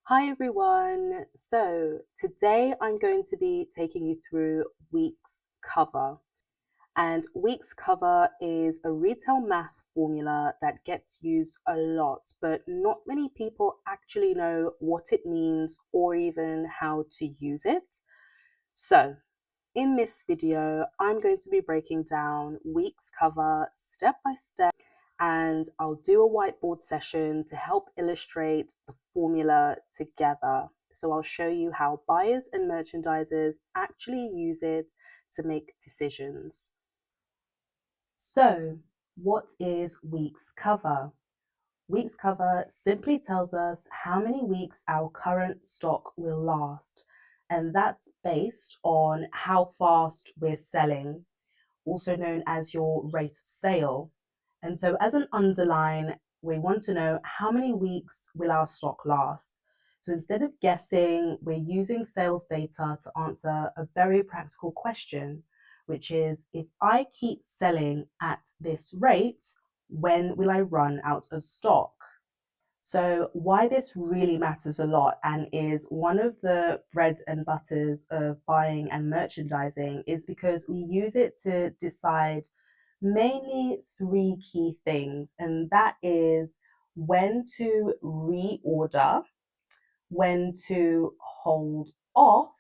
Hi everyone. So today I'm going to be taking you through weeks cover. And weeks cover is a retail math formula that gets used a lot, but not many people actually know what it means or even how to use it. So in this video, I'm going to be breaking down weeks cover step by step, and I'll do a whiteboard session to help illustrate the formula together. So I'll show you how buyers and merchandisers actually use it to make decisions. So, what is weeks cover? Weeks cover simply tells us how many weeks our current stock will last, and that's based on how fast we're selling, also known as your rate of sale. And so, as an underline, we want to know how many weeks will our stock last. So, instead of guessing, we're using sales data to answer a very practical question, which is if I keep selling at this rate, when will I run out of stock? So, why this really matters a lot and is one of the bread and butters of buying and merchandising is because we use it to decide mainly three key things, and that is when to reorder, when to hold off,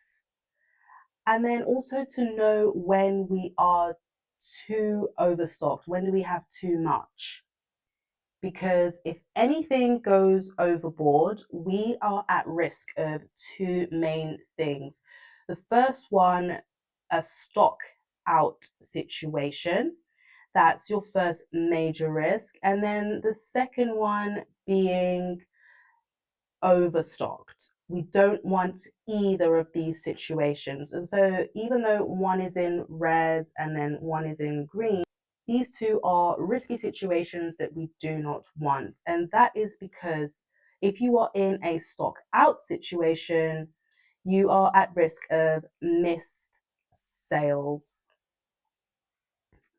and then also to know when we are too overstocked, when do we have too much. Because if anything goes overboard, we are at risk of two main things. The first one, a stock out situation. That's your first major risk. And then the second one being overstocked. We don't want either of these situations. And so, even though one is in red and then one is in green, these two are risky situations that we do not want. And that is because if you are in a stock out situation, you are at risk of missed sales.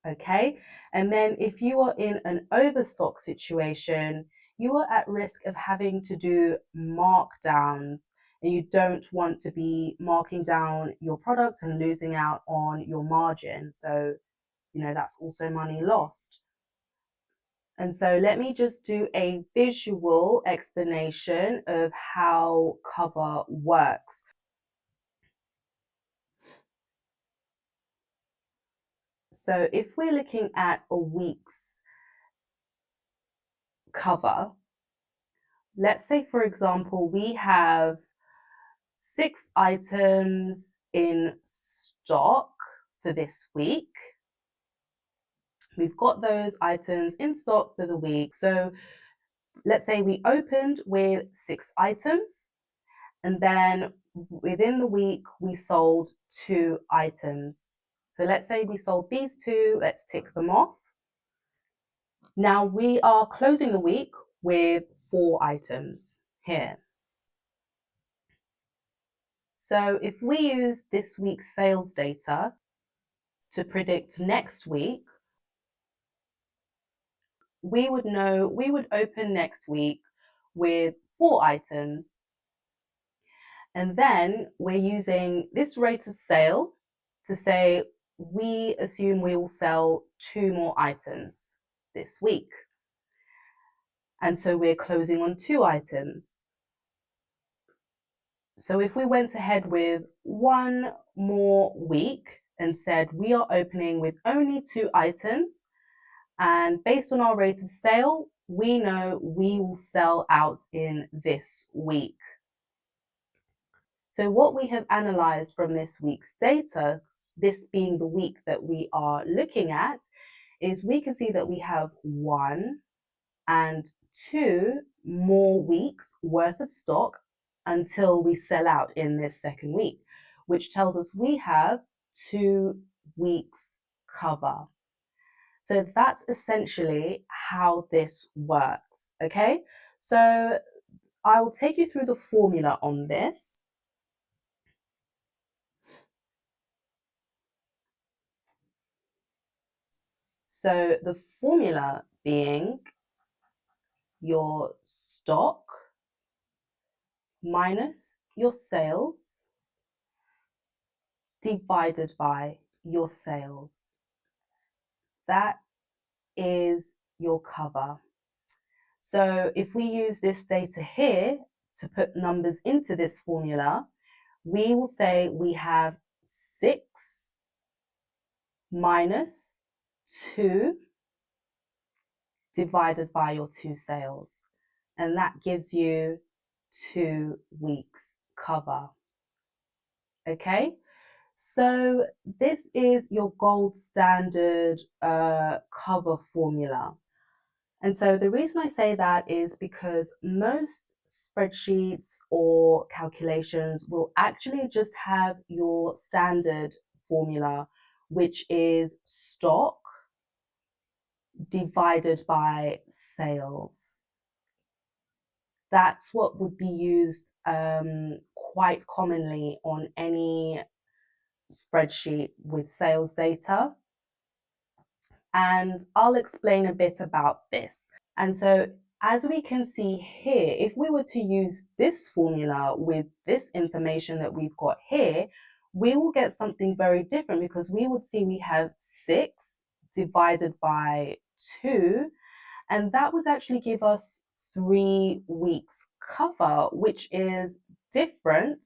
Okay. And then if you are in an overstock situation, you are at risk of having to do markdowns, and you don't want to be marking down your product and losing out on your margin. So, that's also money lost. And so let me just do a visual explanation of how cover works. So if we're looking at a week's cover, let's say, for example, we have 6 items in stock for this week. We've got those items in stock for the week. So let's say we opened with 6 items, and then within the week we sold 2 items. So let's say we sold these 2, let's tick them off. Now we are closing the week with 4 items here. So if we use this week's sales data to predict next week, we would know we would open next week with 4 items. And then we're using this rate of sale to say we assume we will sell 2 more items this week. And so we're closing on 2 items. So if we went ahead with one more week and said we are opening with only 2 items, and based on our rate of sale, we know we will sell out in this week. So what we have analyzed from this week's data, this being the week that we are looking at, is we can see that we have 1 and 2 more weeks worth of stock until we sell out in this second week, which tells us we have 2 weeks cover. So that's essentially how this works, okay? So I'll take you through the formula on this. So the formula being your stock minus your sales divided by your sales. That is your cover. So if we use this data here to put numbers into this formula, we will say we have 6 minus 2 divided by your 2 sales. And that gives you 2 weeks cover. Okay, so this is your gold standard cover formula. And so the reason I say that is because most spreadsheets or calculations will actually just have your standard formula, which is stock divided by sales. That's what would be used quite commonly on any spreadsheet with sales data. And I'll explain a bit about this. And so as we can see here, if we were to use this formula with this information that we've got here, we will get something very different because we would see we have 6 divided by 2, and that would actually give us 3 weeks cover, which is different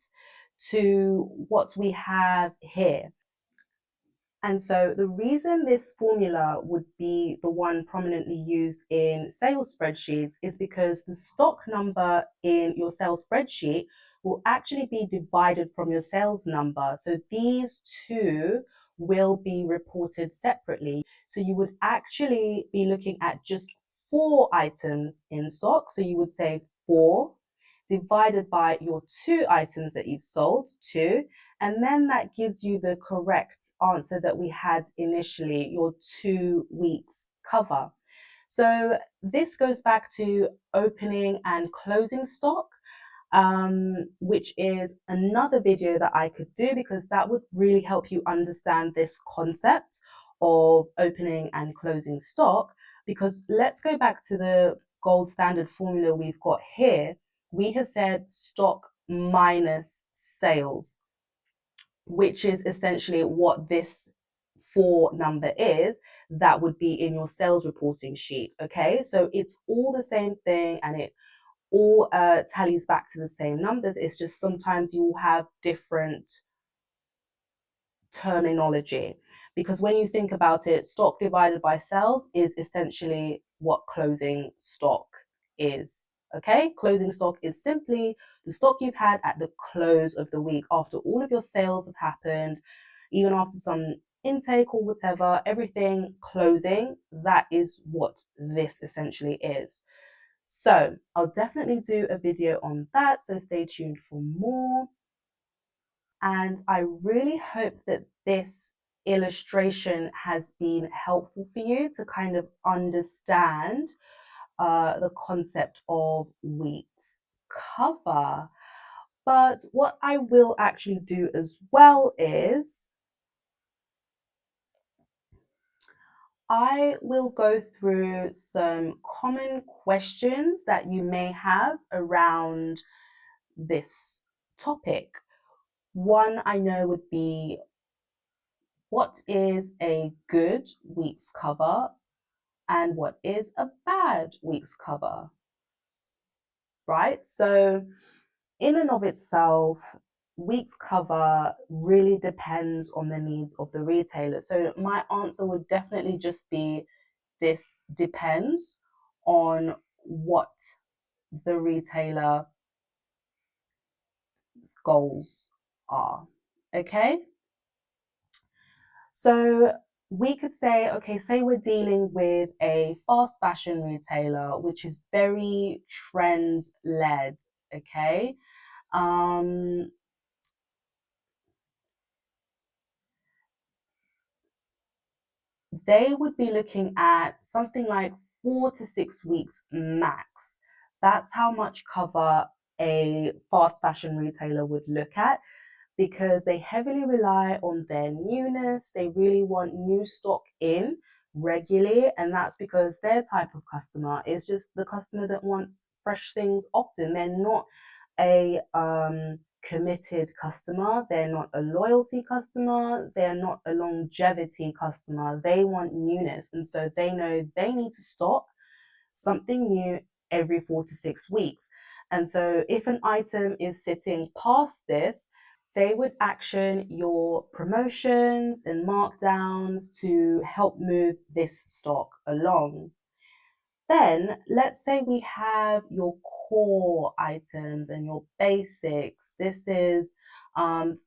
to what we have here. And so the reason this formula would be the one prominently used in sales spreadsheets is because the stock number in your sales spreadsheet will actually be divided from your sales number. So these two will be reported separately. So you would actually be looking at just 4 items in stock. So you would say 4 divided by your 2 items that you've sold, 2, and then that gives you the correct answer that we had initially, your 2 weeks cover. So this goes back to opening and closing stock, which is another video that I could do because that would really help you understand this concept of opening and closing stock. Because let's go back to the gold standard formula we've got here. We have said stock minus sales, which is essentially what this 4 number is. That would be in your sales reporting sheet. Okay, so it's all the same thing and it all tallies back to the same numbers. It's just sometimes you will have different terminology, because when you think about it, stock divided by sales is essentially what closing stock is. Okay, closing stock is simply the stock you've had at the close of the week after all of your sales have happened, even after some intake or whatever, everything closing. That is what this essentially is. So I'll definitely do a video on that, so stay tuned for more. And I really hope that this illustration has been helpful for you to kind of understand the concept of weeks cover. But what I will actually do as well is I will go through some common questions that you may have around this topic. One I know would be, what is a good week's cover and what is a bad week's cover? Right? So in and of itself, week's cover really depends on the needs of the retailer. So my answer would definitely just be, this depends on what the retailer's goals are. Okay? So we could say, okay, say we're dealing with a fast fashion retailer, which is very trend led. Okay. They would be looking at something like 4 to 6 weeks max. That's how much cover a fast fashion retailer would look at, because they heavily rely on their newness. They really want new stock in regularly, and that's because their type of customer is just the customer that wants fresh things often. They're not a committed customer, they're not a loyalty customer, they're not a longevity customer. They want newness, and so they know they need to stock something new every 4 to 6 weeks. And so if an item is sitting past this, they would action your promotions and markdowns to help move this stock along. Then let's say we have your core items and your basics. This is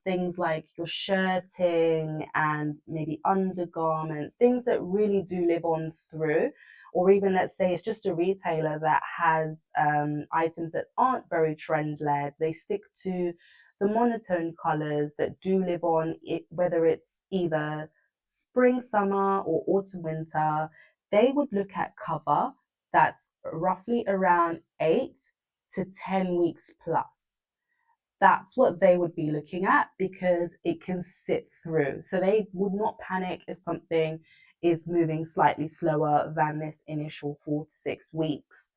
things like your shirting and maybe undergarments, things that really do live on through. Or even let's say it's just a retailer that has items that aren't very trend led. They stick to the monotone colors that do live on, it, whether it's either spring, summer, or autumn, winter. They would look at cover that's roughly around 8 to 10 weeks plus. That's what they would be looking at because it can sit through. So they would not panic if something is moving slightly slower than this initial 4 to 6 weeks.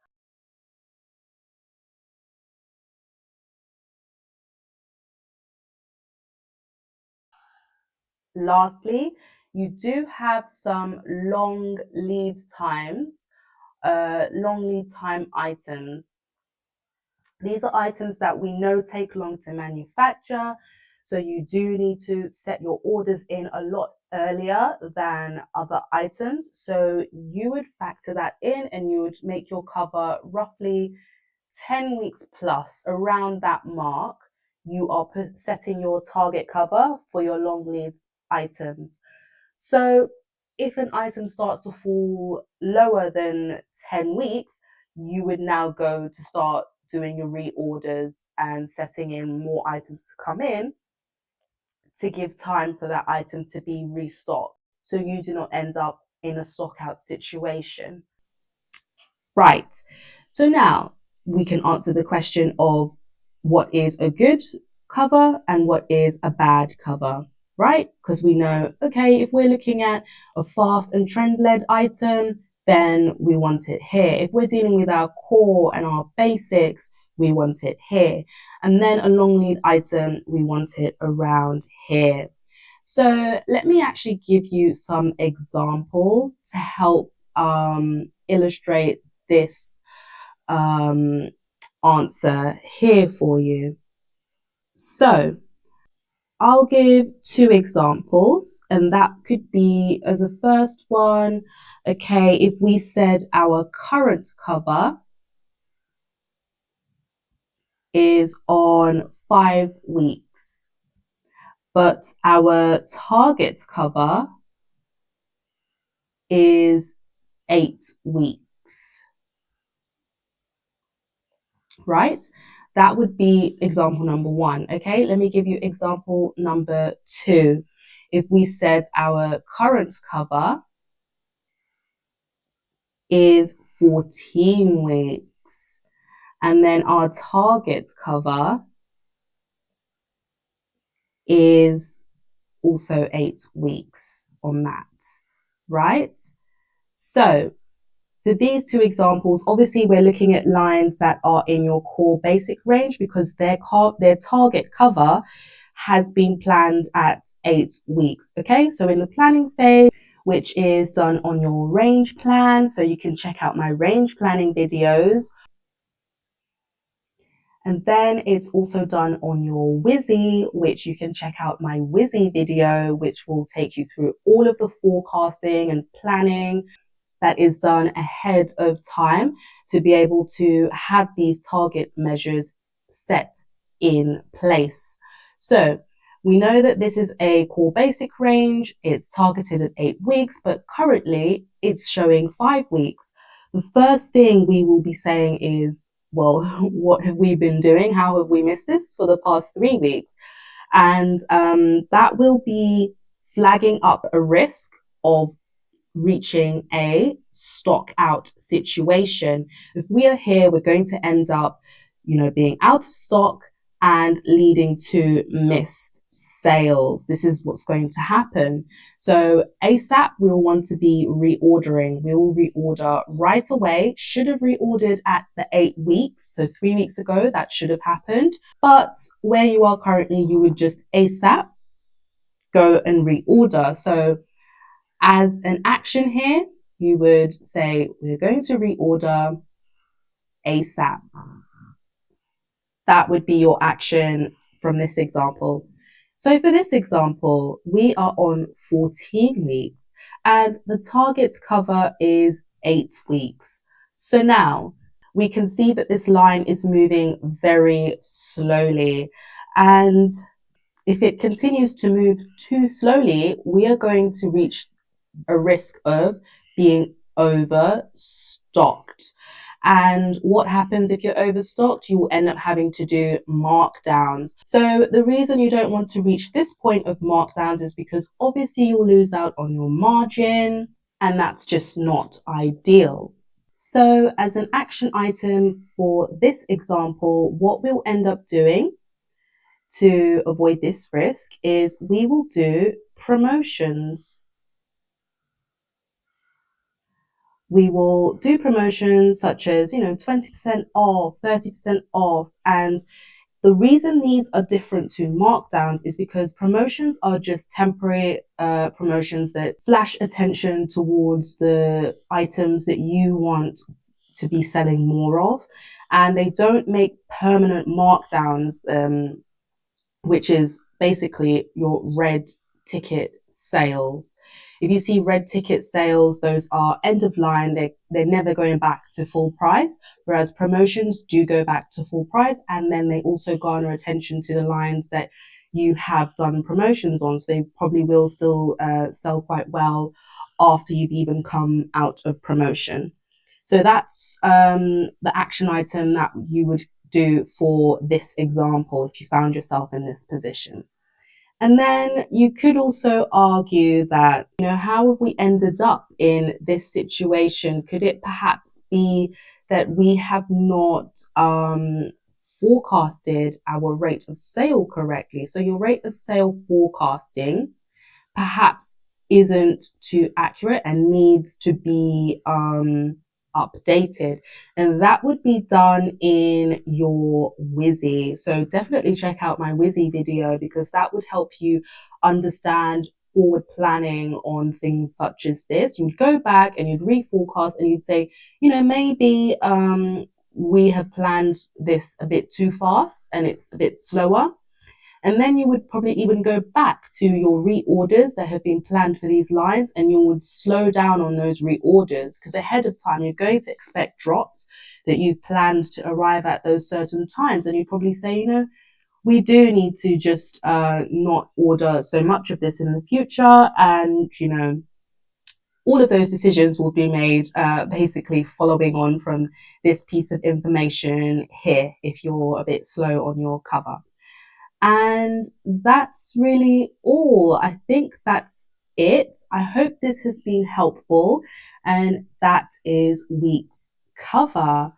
Lastly, you do have some long lead time items. These are items that we know take long to manufacture, so you do need to set your orders in a lot earlier than other items. So you would factor that in and you would make your cover roughly 10 weeks plus. Around that mark, you are setting your target cover for your long lead items. So if an item starts to fall lower than 10 weeks, you would now go to start doing your reorders and setting in more items to come in to give time for that item to be restocked so you do not end up in a stock out situation. Right. So now we can answer the question of what is a good cover and what is a bad cover, right? Because we know, okay, if we're looking at a fast and trend led item, then we want it here. If we're dealing with our core and our basics, we want it here. And then a long lead item, we want it around here. So let me actually give you some examples to help illustrate this answer here for you. So I'll give two examples, and that could be as a first one, okay, if we said our current cover is on 5 weeks, but our target cover is 8 weeks, right? That would be example number one. Okay, let me give you example number two. If we said our current cover is 14 weeks, and then our target cover is also 8 weeks on that, right? So for these two examples, obviously we're looking at lines that are in your core basic range because their target cover has been planned at 8 weeks. Okay, so in the planning phase, which is done on your range plan, so you can check out my range planning videos. And then it's also done on your Wizzy, which you can check out my Wizzy video, which will take you through all of the forecasting and planning that is done ahead of time to be able to have these target measures set in place. So we know that this is a core basic range. It's targeted at 8 weeks, but currently it's showing 5 weeks. The first thing we will be saying is, well, what have we been doing? How have we missed this for the past 3 weeks? And that will be flagging up a risk of reaching a stock out situation. If we are here, we're going to end up, being out of stock and leading to missed sales. This is what's going to happen. So ASAP, we'll want to be reordering. We will reorder right away. Should have reordered at the 8 weeks. So 3 weeks ago, that should have happened. But where you are currently, you would just ASAP go and reorder. So as an action here, you would say, we're going to reorder ASAP. That would be your action from this example. So for this example, we are on 14 weeks and the target cover is 8 weeks. So now we can see that this line is moving very slowly. And if it continues to move too slowly, we are going to reach a risk of being overstocked. And what happens if you're overstocked? You will end up having to do markdowns. So the reason you don't want to reach this point of markdowns is because obviously you'll lose out on your margin, and that's just not ideal. So as an action item for this example, what we'll end up doing to avoid this risk is we will do promotions. We will do promotions such as, 20% off, 30% off. And the reason these are different to markdowns is because promotions are just temporary promotions that flash attention towards the items that you want to be selling more of. And they don't make permanent markdowns, which is basically your red ticket sales. If you see red ticket sales, those are end of line. They're never going back to full price, whereas promotions do go back to full price, and then they also garner attention to the lines that you have done promotions on. So they probably will still sell quite well after you've even come out of promotion. So that's the action item that you would do for this example if you found yourself in this position. And then you could also argue that, how have we ended up in this situation? Could it perhaps be that we have not forecasted our rate of sale correctly? So your rate of sale forecasting perhaps isn't too accurate and needs to be updated, and that would be done in your Wizzy. So definitely check out my Wizzy video, because that would help you understand forward planning on things such as this. You'd go back and you'd reforecast and you'd say, maybe we have planned this a bit too fast and it's a bit slower. And then you would probably even go back to your reorders that have been planned for these lines, and you would slow down on those reorders, because ahead of time you're going to expect drops that you've planned to arrive at those certain times. And you'd probably say, we do need to just not order so much of this in the future. And, all of those decisions will be made basically following on from this piece of information here, if you're a bit slow on your cover. And that's really all. I think that's it. I hope this has been helpful, and that is week's cover.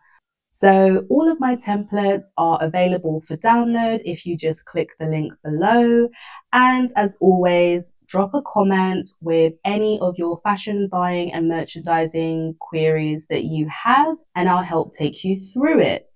So all of my templates are available for download if you just click the link below. And as always, drop a comment with any of your fashion buying and merchandising queries that you have, and I'll help take you through it.